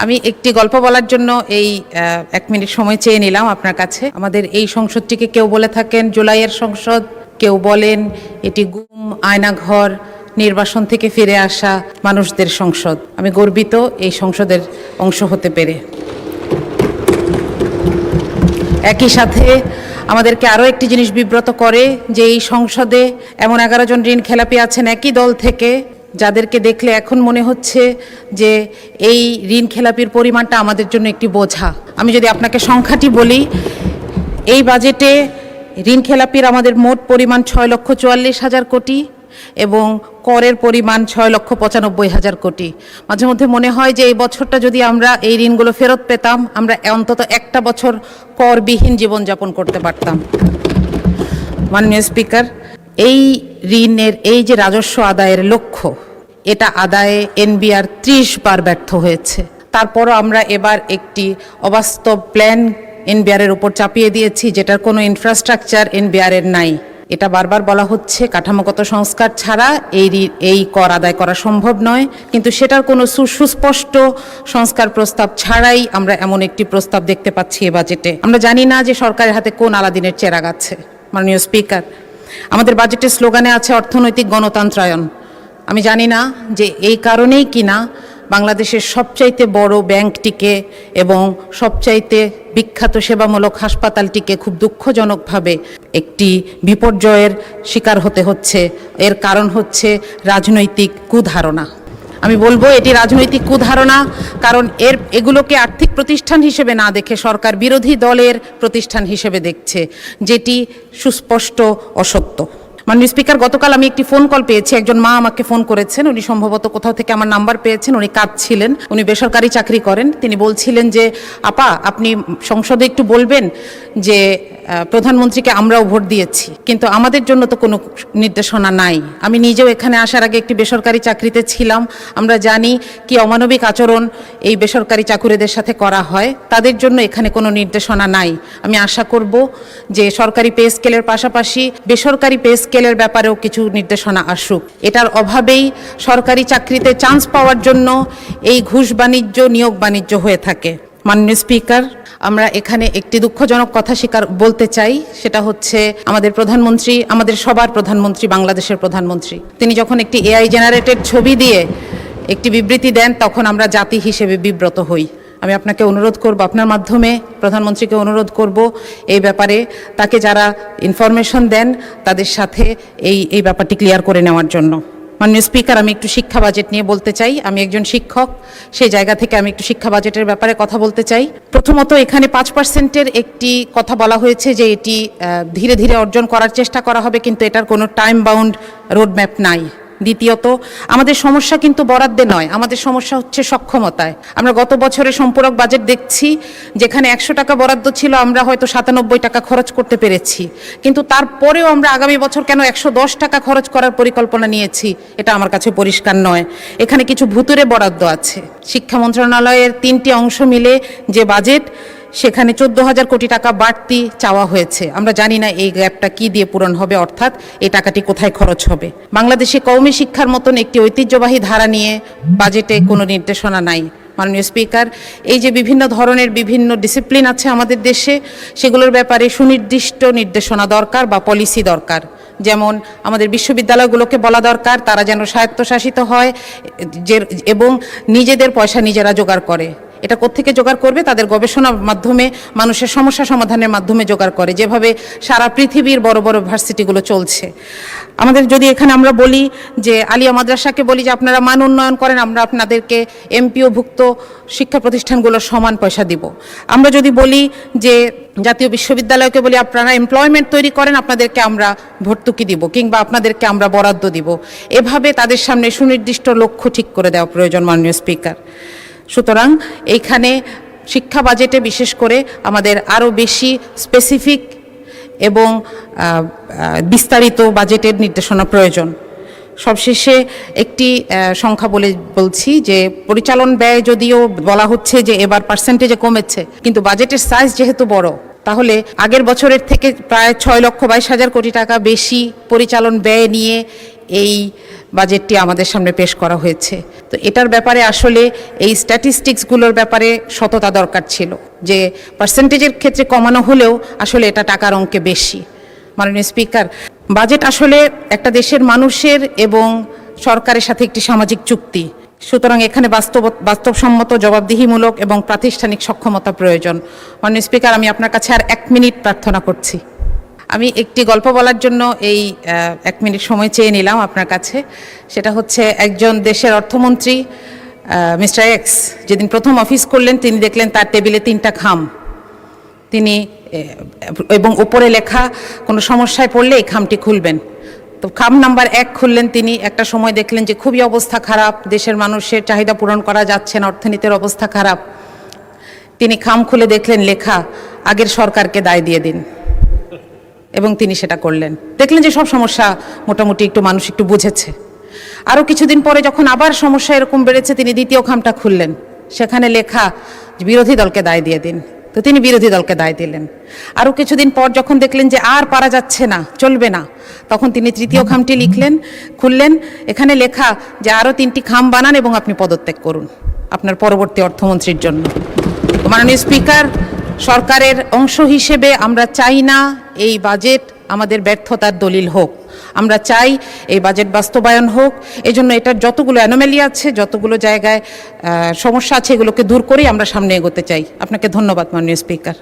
আমি একটি গল্প বলার জন্য এই 1 মিনিট সময় চেয়ে নিলাম আপনার কাছে। আমাদের এই সংসদটিকে কেউ বলে থাকেন জুলাইয়ের সংসদ, কেউ বলেন এটি গুম, আয়নাঘর, নির্বাসন থেকে ফিরে আসা মানুষদের সংসদ। আমি গর্বিত এই সংসদের অংশ হতে পেরে। একই সাথে আমাদেরকে আরও একটি জিনিস বিব্রত করে যে এই সংসদে এমন 11 জন ঋণ খেলাপি আছেন একই দল থেকে, যাদেরকে দেখলে এখন মনে হচ্ছে যে এই ঋণ খেলাপির পরিমাণটা আমাদের জন্য একটি বোঝা। আমি যদি আপনাকে সংখ্যাটি বলি, এই বাজেটে ঋণ খেলাপির আমাদের মোট পরিমাণ 6,44,000 কোটি এবং করের পরিমাণ 6,95,000 কোটি। মাঝে মধ্যে মনে হয় যে এই বছরটা যদি আমরা এই ঋণগুলো ফেরত পেতাম, আমরা অন্তত একটা বছর করবিহীন জীবনযাপন করতে পারতাম। মাননীয় স্পিকার, এই ঋণের এই যে রাজস্ব আদায়ের লক্ষ্য, এটা আদায়ে এনবিআর 30 বার ব্যর্থ হয়েছে। তারপরও আমরা এবার একটি অবাস্তব প্ল্যান এনবিআরের উপর চাপিয়ে দিয়েছি, যেটার কোনো ইনফ্রাস্ট্রাকচার এনবিআরের নাই। এটা বারবার বলা হচ্ছে কাঠামোগত সংস্কার ছাড়া এই কর আদায় করা সম্ভব নয়, কিন্তু সেটার কোনো সুস্পষ্ট সংস্কার প্রস্তাব ছাড়াই আমরা এমন একটি প্রস্তাব দেখতে পাচ্ছি এ বাজেটে। আমরা জানি না যে সরকারের হাতে কোন আলাদিনের চেরাগ আছে। মাননীয় স্পিকার, আমাদের বাজেটের স্লোগানে আছে অর্থনৈতিক গণতন্ত্রায়ন। আমি জানি না যে এই কারণেই কিনা বাংলাদেশের সবচাইতে বড় ব্যাংকটিকে এবং সবচাইতে বিখ্যাত সেবামূলক হাসপাতালটিকে খুব দুঃখজনকভাবে একটি বিপর্যয়ের শিকার হতে হচ্ছে। এর কারণ হচ্ছে রাজনৈতিক কুধারণা। আমি বলবো এটি রাজনৈতিক কুধারণা, কারণ এগুলোকে আর্থিক প্রতিষ্ঠান হিসেবে না দেখে সরকার বিরোধী দলের প্রতিষ্ঠান হিসেবে দেখছে, যেটি সুস্পষ্ট অসত্য। মাননীয় স্পিকার, গতকাল আমি একটি ফোন কল পেয়েছি। একজন মা আমাকে ফোন করেছেন, উনি সম্ভবত কোথাও থেকে আমার নাম্বার পেয়েছেন, উনি কাঁদছিলেন, উনি বেসরকারি চাকরি করেন। তিনি বলছিলেন যে আপা, আপনি সংসদে একটু বলবেন যে প্রধানমন্ত্রীকে আমরাও ভোট দিয়েছি, কিন্তু আমাদের জন্য তো কোনো নির্দেশনা নাই। আমি নিজেও এখানে আসার আগে একটি বেসরকারি চাকরিতে ছিলাম, আমরা জানি কি অমানবিক আচরণ এই বেসরকারি চাকুরিদের সাথে করা হয়। তাদের জন্য এখানে কোনো নির্দেশনা নাই। আমি আশা করব যে সরকারি পে স্কেলের পাশাপাশি বেসরকারি পে স্কেলের ব্যাপারেও কিছু নির্দেশনা আসুক। এটার অভাবেই সরকারি চাকরিতে চান্স পাওয়ার জন্য এই ঘুষ বাণিজ্য, নিয়োগ বাণিজ্য হয়ে থাকে। মাননীয় স্পিকার, আমরা এখানে একটি দুঃখজনক কথা বলতে চাই, সেটা হচ্ছে আমাদের প্রধানমন্ত্রী, আমাদের সবার প্রধানমন্ত্রী, বাংলাদেশের প্রধানমন্ত্রী, তিনি যখন একটি এআই জেনারেটেড ছবি দিয়ে একটি বিবৃতি দেন, তখন আমরা জাতি হিসেবে বিব্রত হই। আমি আপনাকে অনুরোধ করব, আপনার মাধ্যমে প্রধানমন্ত্রীকে অনুরোধ করব এই ব্যাপারে তাকে যারা ইনফরমেশন দেন তাদের সাথে এই ব্যাপারটি ক্লিয়ার করে নেওয়ার জন্য। মাননীয় স্পিকার, আমি একটু শিক্ষা বাজেট নিয়ে বলতে চাই। আমি একজন শিক্ষক, সেই জায়গা থেকে আমি একটু শিক্ষা বাজেটের ব্যাপারে কথা বলতে চাই। প্রথমত, এখানে 5%-এর একটি কথা বলা হয়েছে যে এটি ধীরে ধীরে অর্জন করার চেষ্টা করা হবে, কিন্তু এটার কোনো টাইম বাউন্ড রোডম্যাপ নাই। দ্বিতীয়ত, আমাদের সমস্যা কিন্তু বরাদ্দে নয়, আমাদের সমস্যা হচ্ছে সক্ষমতায়। আমরা গত বছরের সম্পূরক বাজেট দেখছি, যেখানে 100 টাকা বরাদ্দ ছিল, আমরা হয়তো 97 টাকা খরচ করতে পেরেছি, কিন্তু তারপরেও আমরা আগামী বছর কেন 110 টাকা খরচ করার পরিকল্পনা নিয়েছি, এটা আমার কাছে পরিষ্কার নয়। এখানে কিছু ভুতুরে বরাদ্দ আছে। শিক্ষা মন্ত্রণালয়ের 3টি অংশ মিলে যে বাজেট, সেখানে 14,000 কোটি টাকা বাড়তি চাওয়া হয়েছে। আমরা জানি না এই গ্যাপটা কি দিয়ে পূরণ হবে, অর্থাৎ এই টাকাটি কোথায় খরচ হবে। বাংলাদেশে কওমি শিক্ষার মতন একটি ঐতিহ্যবাহী ধারা নিয়ে বাজেটে কোনো নির্দেশনা নাই। মাননীয় স্পিকার, এই যে বিভিন্ন ধরনের বিভিন্ন ডিসিপ্লিন আছে আমাদের দেশে, সেগুলোর ব্যাপারে সুনির্দিষ্ট নির্দেশনা দরকার বা পলিসি দরকার। যেমন আমাদের বিশ্ববিদ্যালয়গুলোকে বলা দরকার তারা যেন স্বায়ত্তশাসিত হয় এবং নিজেদের পয়সা নিজেরা জোগাড় করে। এটা কোত্থেকে জোগাড় করবে? তাদের গবেষণার মাধ্যমে, মানুষের সমস্যা সমাধানের মাধ্যমে জোগাড় করে, যেভাবে সারা পৃথিবীর বড় বড় ভার্সিটিগুলো চলছে। আমাদের যদি এখানে আমরা বলি যে আলিয়া মাদ্রাসাকে বলি যে আপনারা মান উন্নয়ন করেন, আমরা আপনাদেরকে এমপিওভুক্ত শিক্ষা প্রতিষ্ঠানগুলোর সমান পয়সা দিব। আমরা যদি বলি যে জাতীয় বিশ্ববিদ্যালয়কে বলি আপনারা এমপ্লয়মেন্ট তৈরি করেন, আপনাদেরকে আমরা ভর্তুকি দিব কিংবা আপনাদেরকে আমরা বরাদ্দ দিব। এভাবে তাদের সামনে সুনির্দিষ্ট লক্ষ্য ঠিক করে দেওয়া প্রয়োজন, মাননীয় স্পিকার। সুতরাং এইখানে শিক্ষা বাজেটে বিশেষ করে আমাদের আরও বেশি স্পেসিফিক এবং বিস্তারিত বাজেটের নির্দেশনা প্রয়োজন। সবশেষে একটি সংখ্যা বলছি যে পরিচালন ব্যয় যদিও বলা হচ্ছে যে এবার পার্সেন্টেজে কমেছে, কিন্তু বাজেটের সাইজ যেহেতু বড়, তাহলে আগের বছরের থেকে প্রায় 6,22,000 কোটি টাকা বেশি পরিচালন ব্যয় নিয়ে এই বাজেটটি আমাদের সামনে পেশ করা হয়েছে। তো এটার ব্যাপারে আসলে এই স্ট্যাটিস্টিক্সগুলোর ব্যাপারে সততা দরকার ছিল, যে পার্সেন্টেজের ক্ষেত্রে কমানো হলেও আসলে এটা টাকার অঙ্কে বেশি। মাননীয় স্পিকার, বাজেট আসলে একটা দেশের মানুষের এবং সরকারের সাথে একটি সামাজিক চুক্তি, সুতরাং এখানে বাস্তবসম্মত, জবাবদিহিমূলক এবং প্রাতিষ্ঠানিক সক্ষমতা প্রয়োজন। মাননীয় স্পিকার, আমি আপনার কাছে আর 1 মিনিট প্রার্থনা করছি। আমি একটি গল্প বলার জন্য এই 1 মিনিট সময় চেয়ে নিলাম আপনার কাছে। সেটা হচ্ছে, একজন দেশের অর্থমন্ত্রী মিস্টার এক্স যেদিন প্রথম অফিস করলেন, তিনি দেখলেন তার টেবিলে 3টা খাম, তিনি এবং উপরে লেখা কোনো সমস্যায় পড়লে এই খামটি খুলবেন। তো খাম নাম্বার 1 খুললেন তিনি। একটা সময় দেখলেন যে খুবই অবস্থা খারাপ, দেশের মানুষের চাহিদা পূরণ করা যাচ্ছে না, অর্থনীতির অবস্থা খারাপ। তিনি খাম খুলে দেখলেন লেখা, আগের সরকারকে দায় দিয়ে দিন, এবং তিনি সেটা করলেন। দেখলেন যে সব সমস্যা মোটামুটি একটু মানুষ একটু বুঝেছে। আরও কিছুদিন পরে যখন আবার সমস্যা এরকম বেড়েছে, তিনি দ্বিতীয় খামটা খুললেন, সেখানে লেখা যে বিরোধী দলকে দায় দিয়ে দিন। তো তিনি বিরোধী দলকে দায় দিলেন। আরও কিছুদিন পর যখন দেখলেন যে আর পারা যাচ্ছে না, চলবে না, তখন তিনি তৃতীয় খামটি খুললেন, এখানে লেখা যে আরও 3টি খাম বানান এবং আপনি পদত্যাগ করুন আপনার পরবর্তী অর্থমন্ত্রীর জন্য। মাননীয় স্পিকার, সরকারের অংশ হিসেবে আমরা চাই না এই বাজেট আমাদের ব্যর্থতার দলিল হোক। আমরা চাই এই বাজেট বাস্তবায়ন হোক। এজন্য এটার যতগুলো অ্যানোমালি আছে, যতগুলো জায়গায় সমস্যা আছে, এগুলোকে দূর করেই আমরা সামনে এগোতে চাই। আপনাকে ধন্যবাদ মাননীয় স্পিকার।